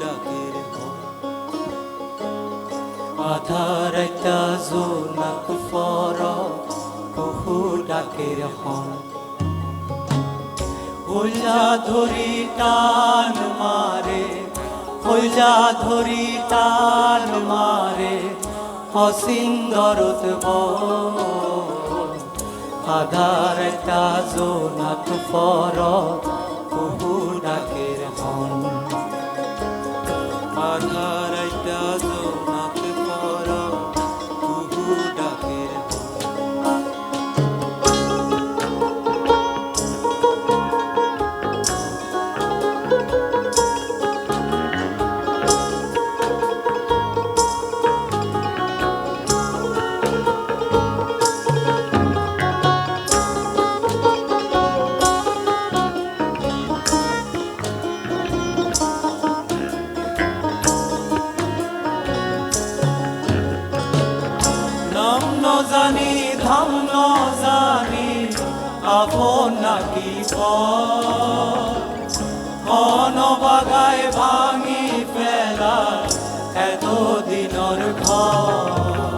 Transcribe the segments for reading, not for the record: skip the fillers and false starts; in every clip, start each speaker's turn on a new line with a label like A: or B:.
A: ডাকের আধার একটা জোনাক ফর কুহু ডাকের হন হইলা ধরি টান মারে হইলা ধরি টান মারে অসিন্দরত আধার একটা জোনাক ফর কুহু ডাকের হন আধার একটা জোনাক ফর কুহু ডাকের জানি ধাম ন জানি আপন নাকি অনবাগায় ভাঙি ফেলা এত দিনর ঘর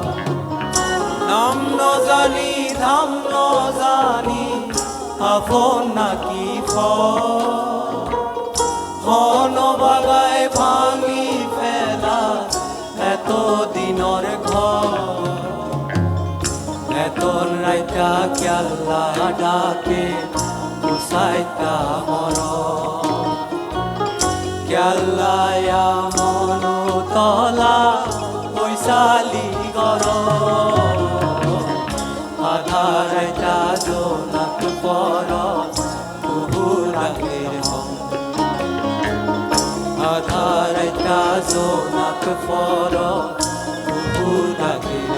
A: নাম ন জানি ধাম ন জানি আপন নাকি অনবাগায় ভাঙি ফেলা এত দিনর ঘর এতন রাইতা কেল্লা ডাকে কুসাইতা মর কেল্লায়া মন তলা পয়সালি গর আধা রাইতা জোনাক পর কুহু ডাকের আধা রাইতা জোনাক পর কুহু ডাকের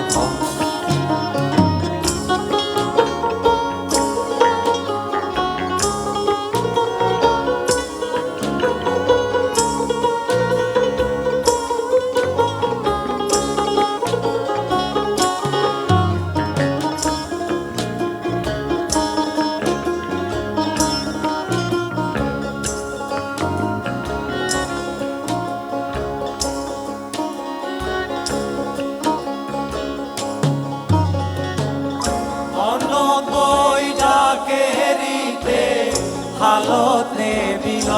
A: হালত নেবিল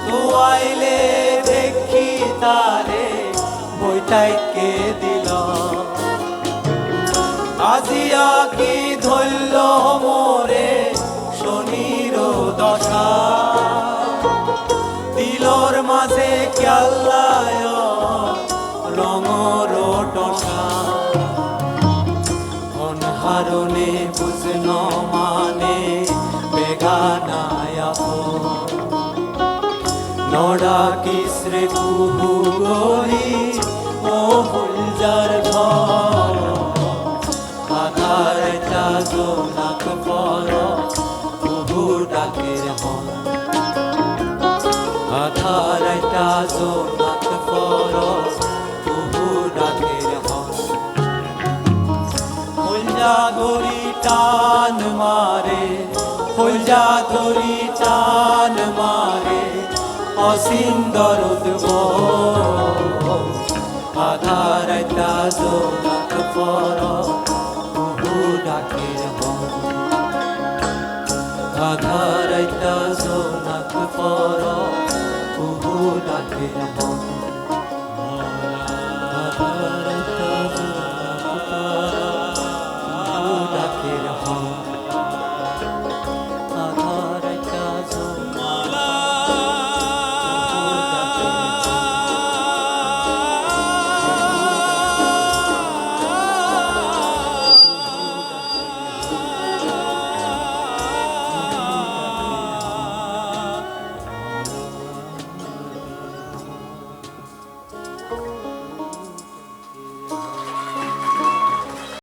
A: তুয়াইলে দেখি তারে বইটাইকে দিল আজিয়া কি ধরল মোরে শনির দশা দিলর মাঝে কেল্লায় রঙর টসা অনহারণে বুঝন মানে বেগানায়া নডা কিসরে কুহু গরি ও ফুলজার ঘর আধার একটা জোনাক পর কুহু ডাকের হন আধার একটা জোনাক পর কুহু ডাকের হন ফুলজা ধরি টান মারে ফুলজা ধরি টান মারে অসিন্দরত আধার একটা জোনাক পর কুহু ডাকের হন আধার একটা